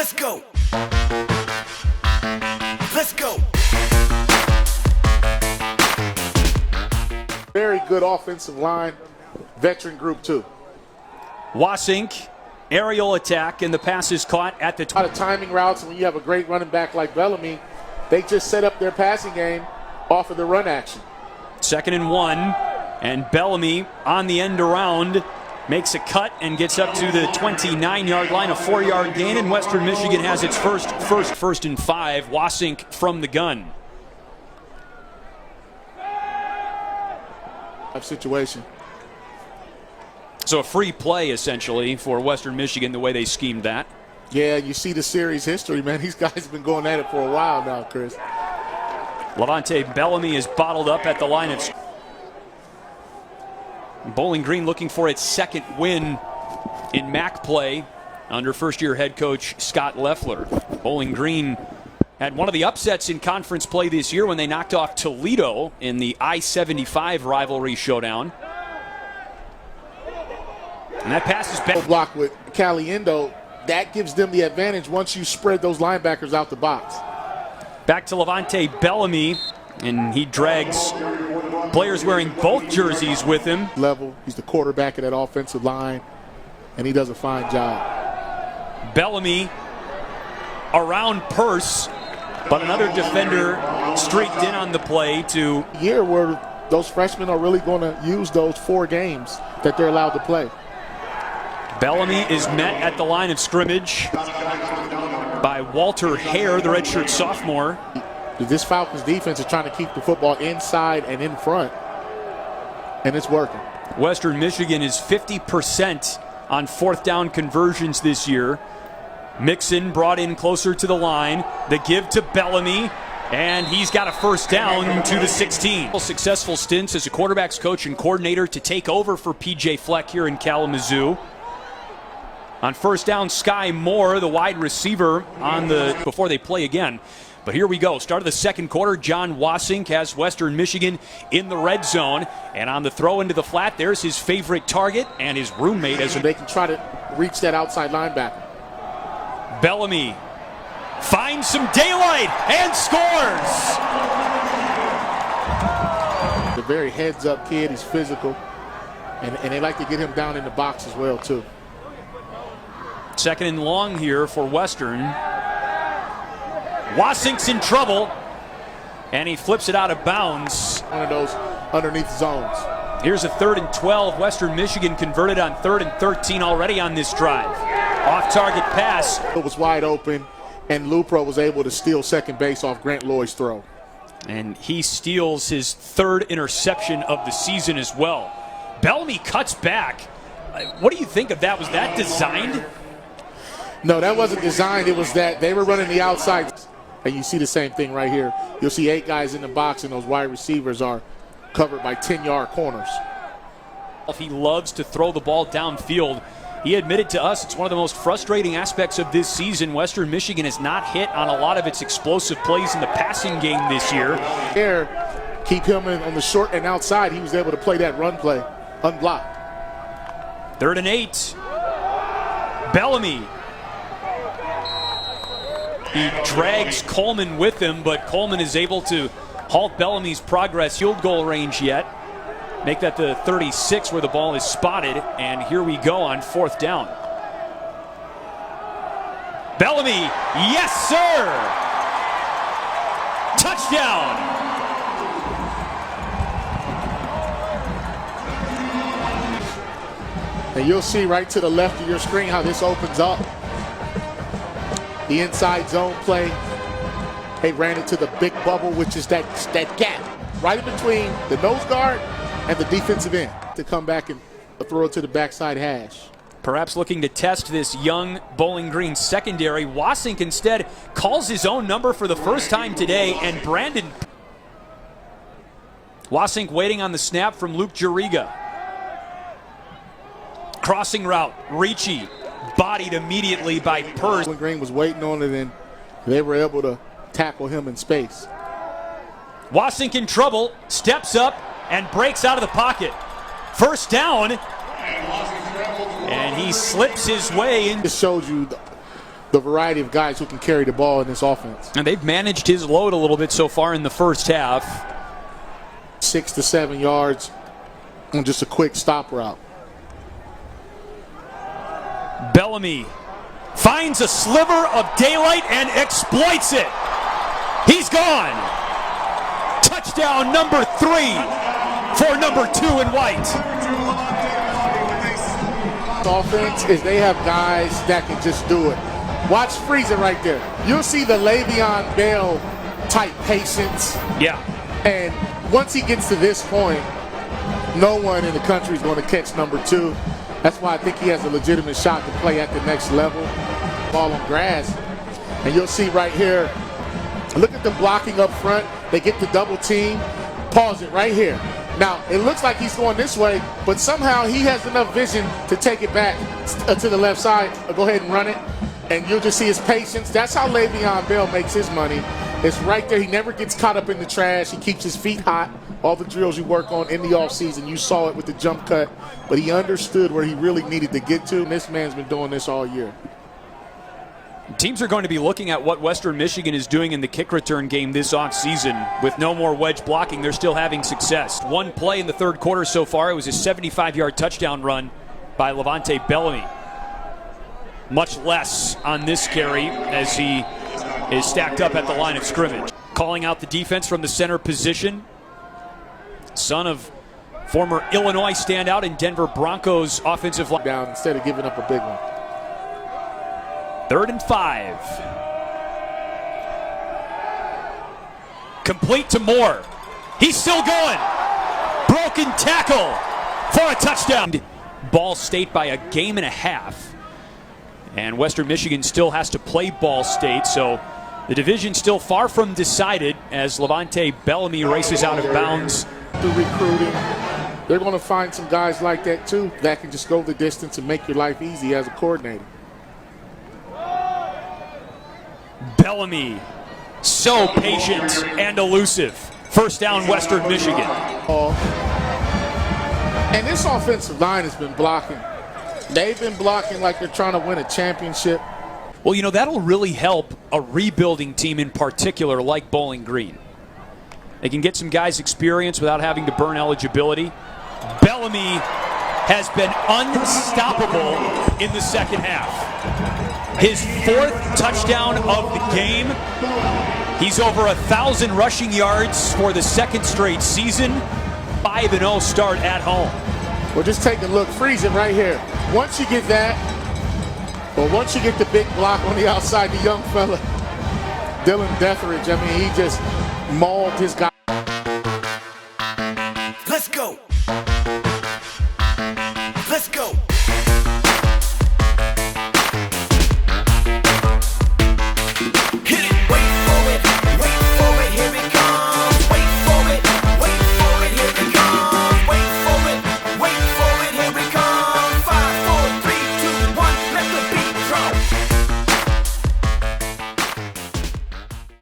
Let's go. Let's go. Very good offensive line, veteran group too. Wasink, aerial attack, and the pass is caught at the A lot of timing routes, and when you have a great running back like Bellamy, they just set up their passing game off of the run action. 2nd and 1, and Bellamy on the end around makes a cut and gets up to the 29-yard line, a 4-yard gain, and Western Michigan has its first and 5. Wasink from the gun. Situation. So a free play, essentially, for Western Michigan, the way they schemed that. Yeah, you see the series history, man. These guys have been going at it for a while now, Chris. LeVante Bellamy is bottled up at the line of Bowling Green looking for its second win in MAC play under first-year head coach Scott Loeffler. Bowling Green had one of the upsets in conference play this year when they knocked off Toledo in the I-75 rivalry showdown. And that pass is back. Block with Caliendo, that gives them the advantage once you spread those linebackers out the box. Back to LeVante Bellamy, and he drags players wearing both jerseys with him. He's the quarterback of that offensive line, and he does a fine job. Bellamy around Purse, but another defender streaked in on the play to... Year where those freshmen are really going to use those 4 games that they're allowed to play. Bellamy is met at the line of scrimmage by Walter Hare, the redshirt sophomore. This Falcons defense is trying to keep the football inside and in front, and it's working. Western Michigan is 50% on 4th down conversions this year. Mixon brought in closer to the line. The give to Bellamy, and he's got a first down to the 16. Successful stints as a quarterback's coach and coordinator to take over for P.J. Fleck here in Kalamazoo. On first down, Sky Moore, the wide receiver, before they play again. But here we go. Start of the second quarter. John Wasink has Western Michigan in the red zone. And on the throw into the flat, there's his favorite target and his roommate. As they can try to reach that outside linebacker. Bellamy finds some daylight and scores. The very heads-up kid. He's physical. And they like to get him down in the box as well, too. 2nd and long here for Western. Wasink's in trouble, and he flips it out of bounds. One of those underneath zones. Here's a 3rd and 12. Western Michigan converted on 3rd and 13 already on this drive. Off-target pass. It was wide open, and Lupro was able to steal second base off Grant Lloyd's throw. And he steals his 3rd interception of the season as well. Bellamy cuts back. What do you think of that? Was that designed? No, that wasn't designed. It was that they were running the outside. And you see the same thing right here. You'll see 8 guys in the box, and those wide receivers are covered by 10-yard corners. He loves to throw the ball downfield. He admitted to us it's one of the most frustrating aspects of this season. Western Michigan has not hit on a lot of its explosive plays in the passing game this year. Here, keep him on the short and outside. He was able to play that run play unblocked. 3rd and 8. Bellamy. He drags Coleman with him, but Coleman is able to halt Bellamy's progress. Field goal range yet. Make that the 36 where the ball is spotted. And here we go on 4th down. Bellamy, yes sir! Touchdown! And you'll see right to the left of your screen how this opens up. The inside zone play. They ran into the big bubble, which is that gap right in between the nose guard and the defensive end to come back and throw it to the backside hash. Perhaps looking to test this young Bowling Green secondary. Wasink instead calls his own number for the first time today, and Brandon. Wasink waiting on the snap from Luke Juriga. Crossing route, Ricci. Bodied immediately by Purse. Bowling Green was waiting on it, and they were able to tackle him in space. Wasink in trouble, steps up and breaks out of the pocket. First down, and he slips his way in. This shows you the variety of guys who can carry the ball in this offense. And they've managed his load a little bit so far in the first half. 6 to 7 yards on just a quick stop route. Bellamy finds a sliver of daylight and exploits it. He's gone. Touchdown number 3 for number 2 in white. Offense is they have guys that can just do it. Watch freezing right there. You'll see the LeVante Bell type patience. Yeah. And once he gets to this point, no one in the country is going to catch number 2. That's why I think he has a legitimate shot to play at the next level. Ball on grass. And you'll see right here, look at them blocking up front. They get the double team. Pause it right here. Now, it looks like he's going this way, but somehow he has enough vision to take it back to the left side. Go ahead and run it. And you'll just see his patience. That's how LeVante Bell makes his money. It's right there. He never gets caught up in the trash. He keeps his feet hot. All the drills you work on in the offseason, you saw it with the jump cut. But he understood where he really needed to get to, and this man's been doing this all year. Teams are going to be looking at what Western Michigan is doing in the kick return game this offseason. With no more wedge blocking, they're still having success. One play in the third quarter so far, it was a 75-yard touchdown run by LeVante Bellamy. Much less on this carry as he is stacked up at the line of scrimmage. Calling out the defense from the center position. Son of former Illinois standout and Denver Broncos offensive line. Down instead of giving up a big one. 3rd and 5. Complete to Moore. He's still going. Broken tackle for a touchdown. Ball State by a game and a half. And Western Michigan still has to play Ball State, so the division's still far from decided as LeVante Bellamy races out of bounds. Through recruiting, they're going to find some guys like that too that can just go the distance and make your life easy as a coordinator. Bellamy, so patient and elusive. First down, Western Michigan. And this offensive line has been blocking. They've been blocking like they're trying to win a championship. Well, you know, that'll really help a rebuilding team in particular like Bowling Green. They can get some guys experience without having to burn eligibility. Bellamy has been unstoppable in the second half. His 4th touchdown of the game. He's over 1,000 rushing yards for the 2nd straight season. 5-0 start at home. Well, just take a look. Freezing right here. Once you get that, or once you get the big block on the outside, the young fella, Dylan Deathridge, I mean, he just mauled his guy. Let's go.